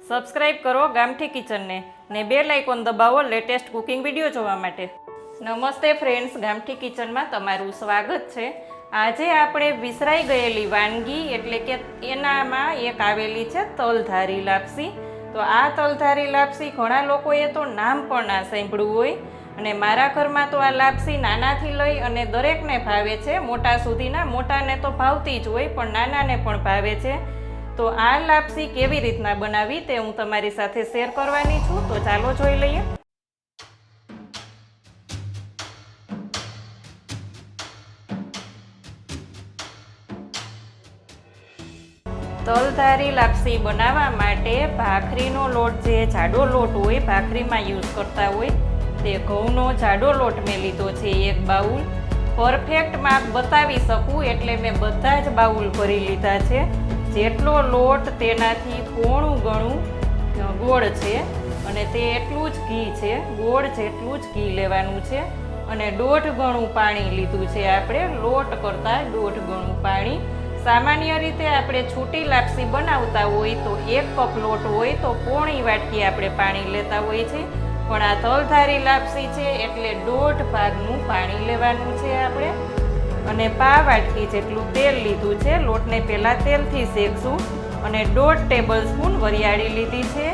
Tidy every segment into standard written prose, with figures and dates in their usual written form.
Subscribe કરો ગામઠી કિચનને ને બેલ આઇકોન દબાવો લેટેસ્ટ કુકિંગ વિડીયો જોવા માટે. નમસ્તે ફ્રેન્ડ્સ, ગામઠી કિચનમાં તમારું સ્વાગત છે. આજે આપણે વિસરાઈ ગયેલી વાનગી એટલે કે એનામાં એક આવેલી છે તલધારી લાપસી. તો આ તલધારી લાપસી ઘણા લોકોએ તો નામ પણ ના સાંભળ્યું હોય અને મારા ઘરમાં તો આ લાપસી નાનાથી લઈ અને દરેકને ભાવે છે, મોટા સુધીના. મોટાને તો ભાવતી જ હોય પણ નાનાને પણ ભાવે છે. તો આ લાપસી કેવી રીતના બનાવી તે હું તમારી સાથે શેર કરવાની છું. તો ચાલો જોઈ લઈએ. તલધારી લાપસી બનાવવા માટે ભાખરીનો લોટ, જે જાડો લોટ હોય ભાખરીમાં યુઝ કરતા હોય તે ઘઉંનો જાડો લોટ મેં લીધો છે 1 બાઉલ. પરફેક્ટ માપ બતાવી શકું એટલે મેં બધા જ બાઉલ ભરી લીધા છે. જેટલો લોટ તેનાથી પોણું ગણું ગોળ છે અને તે એટલું જ ઘી છે. ગોળ જેટલું જ ઘી લેવાનું છે અને 1.5 ગણું પાણી લીધું છે. આપણે લોટ કરતાં 1.5 ગણું પાણી. સામાન્ય રીતે આપણે છૂટી લાપસી બનાવતા હોય તો 1 કપ લોટ હોય તો પોણી વાટકી આપણે પાણી લેતા હોય છે, પણ આ તલધારી લાપસી છે એટલે 1.5 ભાગનું પાણી લેવાનું છે આપણે. અને પા વાટકી જેટલું તેલ લીધું છે. લોટને પહેલાં તેલથી શેકશું. અને 1.5 ટેબલ સ્પૂન વરિયાળી લીધી છે.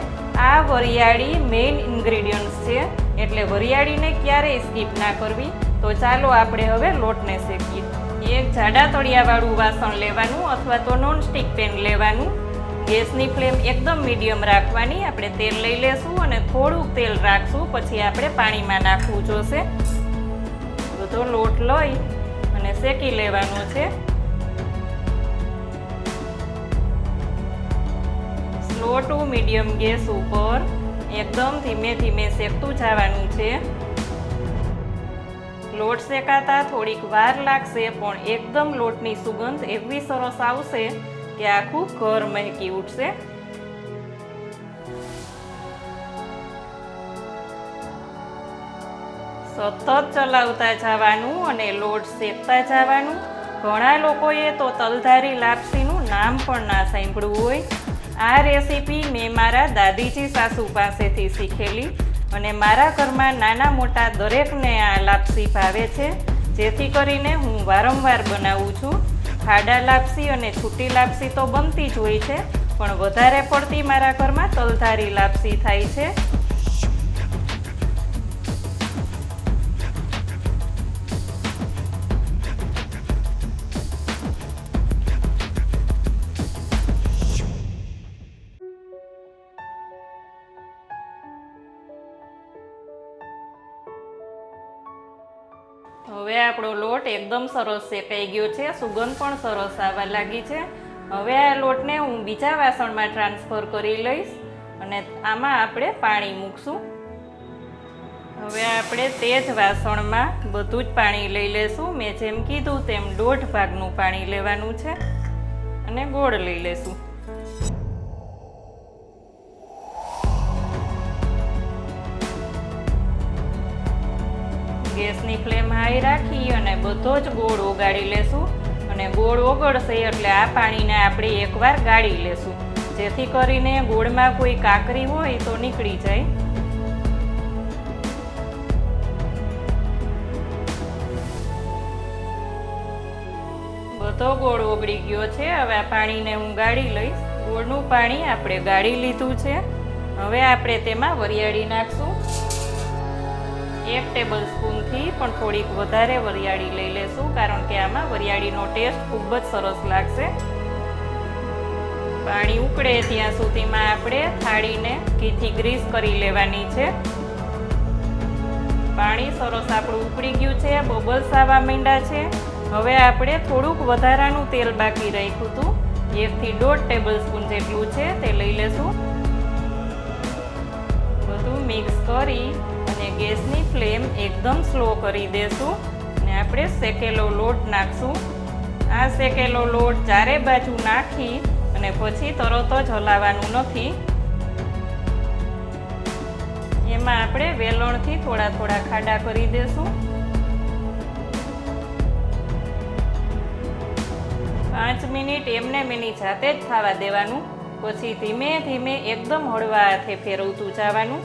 આ વરિયાળી મેઇન ઇન્ગ્રેડિયન્ટ્સ છે એટલે વરિયાળીને ક્યારેય સ્કીપ ના કરવી. તો ચાલો આપણે હવે લોટને શેકીએ. એક જાડા તળિયાવાળું વાસણ લેવાનું અથવા તો નોનસ્ટિક પેન લેવાનું. ગેસની ફ્લેમ એકદમ મીડિયમ રાખવાની. આપણે તેલ લઈ લેશું અને થોડુંક તેલ રાખશું, પછી આપણે પાણીમાં નાખવું જોશે. બધો લોટ લઈ અને શેકી લેવાનો છે. સ્લો ટુ મીડિયમ ગેસ ઉપર એકદમ ધીમે ધીમે શેકતું જવાનું છે. લોટ શેકાતા થોડીક વાર લાગશે પણ એકદમ લોટની સુગંધ એવી સરસ આવશે કે આખું ઘર મહેકી ઉઠશે. સતત ચલાવતા જવાનું અને લોટ શેકતા જવાનું. ઘણા લોકોએ તો તલધારી લાપસીનું નામ પણ ના સાંભળ્યું હોય. આ રેસીપી મેં મારા દાદીજી સાસુ પાસેથી શીખેલી અને મારા ઘરમાં નાના મોટા દરેકને આ લાપસી ભાવે છે, જેથી કરીને હું વારંવાર બનાવું છું. ખાડા લાપસી અને છૂટી લાપસી તો બનતી જ હોય છે, પણ વધારે પડતી મારા ઘરમાં તલધારી લાપસી થાય છે. હવે આપણો લોટ એકદમ સરસ શેકાઈ ગયો છે. સુગંધ પણ સરસ આવવા લાગી છે. હવે આ લોટને હું બીજા વાસણમાં ટ્રાન્સફર કરી લઈશ અને આમાં આપણે પાણી મૂકશું. હવે આપણે તે જ વાસણમાં બધું જ પાણી લઈ લેશું. મેં જેમ કીધું તેમ 1.5 ભાગનું પાણી લેવાનું છે અને ગોળ લઈ લેશું. ગેસની ફ્લેમ હાઈ રાખી અને બધો જ ગોળ ઓગાળી લેશું. અને ગોળ ઓગળશે એટલે આ પાણીને આપણે એકવાર ગાળી લેશું, જેથી કરીને ગોળમાં કોઈ કાકરી હોય તો નીકળી જાય. બધો ગોળ ઓગળી ગયો છે. હવે આ પાણીને હું ગાળી લઈશ. ગોળનું પાણી આપણે ગાળી લીધું છે. હવે આપણે તેમાં વરિયાળી નાખશું. 1 ટેબલ સ્પૂનથી પણ થોડીક વધારે વરિયાળી લઈ લેશું, કારણ કે આમાં વરિયાળીનો ટેસ્ટ ખૂબ જ સરસ લાગશે. પાણી ઉકળે ત્યાં સુધીમાં આપણે થાળીને ઘીથી ગ્રીસ કરી લેવાની છે. પાણી સરસ આપણું ઉકળી ગયું છે, બબલ્સ આવવા માંડ્યા છે. હવે આપણે થોડુંક વધારાનું તેલ બાકી રાખ્યું હતું, 1 થી 1.5 ટેબલ સ્પૂન જેટલું છે તે લઈ લેશું. બધું મિક્સ કરી અને ગેસની ફ્લેમ એકદમ સ્લો કરી દેશું અને આપણે શેકેલો લોટ નાખશું. આ શેકેલો લોટ ચારે બાજુ નાખી અને પછી તરત જ હલાવવાનું નથી. એમાં આપણે વેલણથી થોડા થોડા ખાડા કરી દેશું. 5 મિનિટ એમને એની જાતે જ થવા દેવાનું. પછી ધીમે ધીમે એકદમ હળવા હાથે ફેરવતું જવાનું.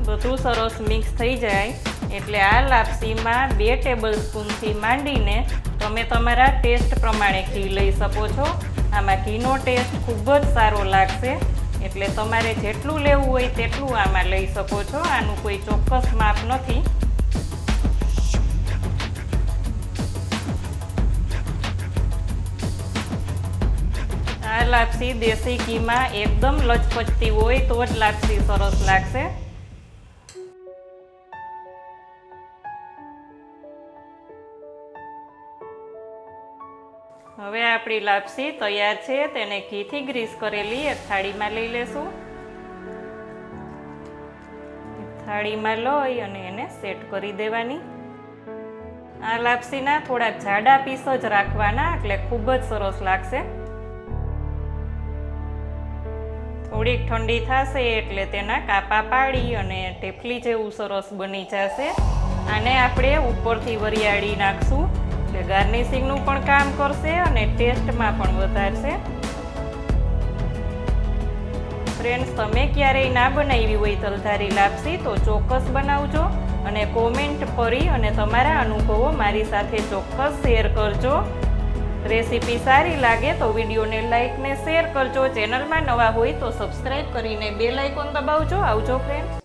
બધું સરસ મિક્સ થઈ જાય એટલે આ લાપસીમાં 2 ટેબલ સ્પૂનથી માંડીને તમે તમારા ટેસ્ટ પ્રમાણે ઘી લઈ શકો છો. આમાં ઘીનો ટેસ્ટ ખૂબ જ સારો લાગશે એટલે તમારે જેટલું લેવું હોય તેટલું આમાં લઈ શકો છો. આનું કોઈ ચોક્કસ માપ નથી. આ લાપસી દેશી ઘીમાં એકદમ લચપચતી હોય તો જ લાપસી સરસ લાગશે. હવે આપણી લાપસી તૈયાર છે. તેને ઘીથી ગ્રીસ કરેલી એક થાળીમાં લઈ લેશું. થાળીમાં લઈ અને એને સેટ કરી દેવાની. આ લાપસીના થોડા જાડા પીસ જ રાખવાના એટલે ખૂબ જ સરસ લાગશે. થોડીક ઠંડી થશે એટલે તેના કાપા પાડી અને ટેફલી જેવું સરસ બની જશે. આને આપણે ઉપરથી વરિયાળી નાખશું. ગાર્નિશિંગનું પણ કામ કરશે અને ટેસ્ટમાં પણ વધારશે. ફ્રેન્ડ્સ, તમે ક્યારેય ના બનાવી હોય તલધારી લાપસી તો ચોક્કસ બનાવજો અને કોમેન્ટ કરી અને તમારા અનુભવો મારી સાથે ચોક્કસ શેર કરજો. રેસીપી સારી લાગે તો વિડીયોને લાઈક ને શેર કરજો. ચેનલમાં નવા હોય તો સબસ્ક્રાઈબ કરીને બેલ આઇકોન દબાવજો. આવજો ફ્રેન્ડ્સ.